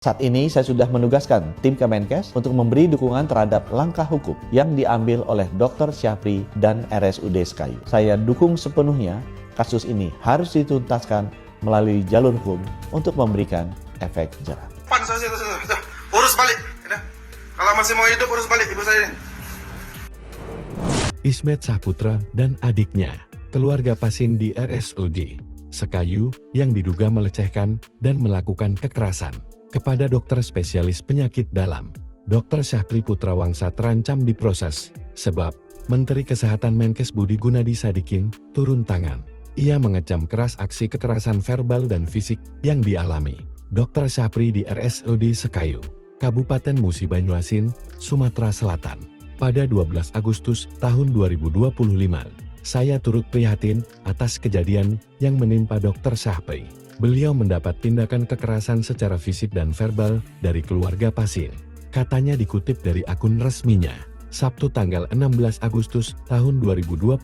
Saat ini saya sudah menugaskan tim Kemenkes untuk memberi dukungan terhadap langkah hukum yang diambil oleh Dr. Syafri dan RSUD Sekayu. Saya dukung sepenuhnya kasus ini harus dituntaskan melalui jalur hukum untuk memberikan efek jerah. Urus balik. Kalau masih mau hidup, urus balik ibu saya. Ismet Saputra dan adiknya, keluarga pasien di RSUD Sekayu yang diduga melecehkan dan melakukan kekerasan kepada dokter spesialis penyakit dalam. Dr. Syafri Putra Wangsa terancam diproses, sebab Menteri Kesehatan Menkes Budi Gunadi Sadikin turun tangan. Ia mengecam keras aksi kekerasan verbal dan fisik yang dialami Dr. Syafri di RSUD Sekayu, Kabupaten Musi Banyuasin, Sumatera Selatan. Pada 12 Agustus tahun 2025, saya turut prihatin atas kejadian yang menimpa Dr. Syafri. Beliau mendapat tindakan kekerasan secara fisik dan verbal dari keluarga pasien. Katanya dikutip dari akun resminya, Sabtu tanggal 16 Agustus tahun 2025.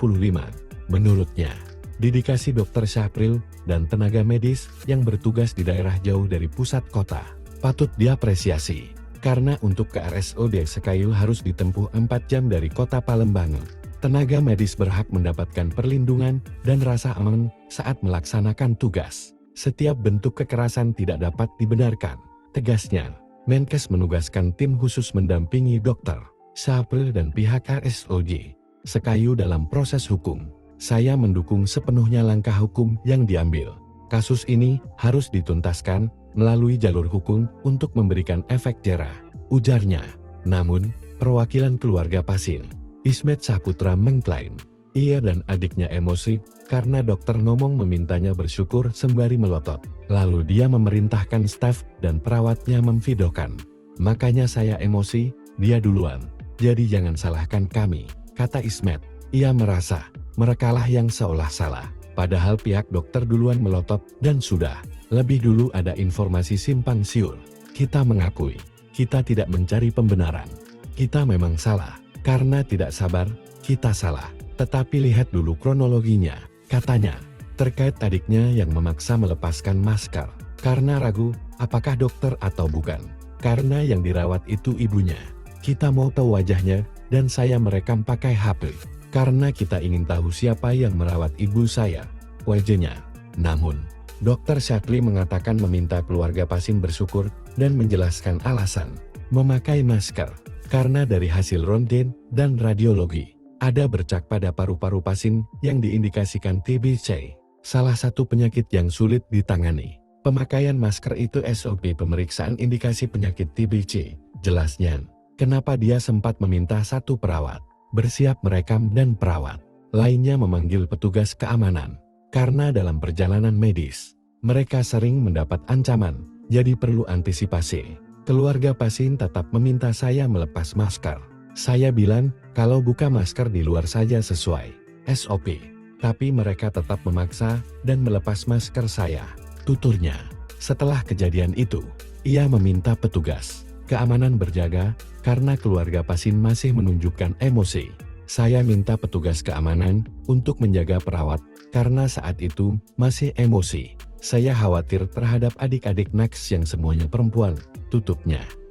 Menurutnya, dedikasi Dr. Syafril dan tenaga medis yang bertugas di daerah jauh dari pusat kota patut diapresiasi. Karena untuk ke RSUD Sekayu harus ditempuh 4 jam dari kota Palembang. Tenaga medis berhak mendapatkan perlindungan dan rasa aman saat melaksanakan tugas. Setiap bentuk kekerasan tidak dapat dibenarkan, tegasnya. Menkes menugaskan tim khusus mendampingi dokter Syafril dan pihak RSUD Sekayu dalam proses hukum. Saya mendukung sepenuhnya langkah hukum yang diambil. Kasus ini harus dituntaskan melalui jalur hukum untuk memberikan efek jerah, ujarnya. Namun, perwakilan keluarga pasien, Ismet Saputra mengklaim, ia dan adiknya emosi karena dokter ngomong memintanya bersyukur sembari melotot. Lalu dia memerintahkan staf dan perawatnya memvideokan. Makanya saya emosi, dia duluan. Jadi jangan salahkan kami, kata Ismet. Ia merasa merekalah yang seolah salah. Padahal pihak dokter duluan melotot dan sudah lebih dulu ada informasi simpang siur. Kita mengakui, kita tidak mencari pembenaran. Kita memang salah, karena tidak sabar, kita salah. Tetapi lihat dulu kronologinya, katanya, terkait adiknya yang memaksa melepaskan masker. Karena ragu, apakah dokter atau bukan. Karena yang dirawat itu ibunya. Kita mau tahu wajahnya, dan saya merekam pakai HP. Karena kita ingin tahu siapa yang merawat ibu saya, wajahnya. Namun, Dr. Syafri mengatakan meminta keluarga pasien bersyukur dan menjelaskan alasan memakai masker. Karena dari hasil röntgen dan radiologi, ada bercak pada paru-paru pasien yang diindikasikan TBC, salah satu penyakit yang sulit ditangani. Pemakaian masker itu SOP pemeriksaan indikasi penyakit TBC, jelasnya. Kenapa dia sempat meminta satu perawat bersiap merekam dan perawat lainnya memanggil petugas keamanan. Karena dalam perjalanan medis, mereka sering mendapat ancaman, jadi perlu antisipasi. Keluarga pasien tetap meminta saya melepas masker. Saya bilang, kalau buka masker di luar saja sesuai SOP. Tapi mereka tetap memaksa dan melepas masker saya, tuturnya. Setelah kejadian itu, ia meminta petugas keamanan berjaga karena keluarga pasien masih menunjukkan emosi. Saya minta petugas keamanan untuk menjaga perawat karena saat itu masih emosi. Saya khawatir terhadap adik-adik Naks yang semuanya perempuan, tutupnya.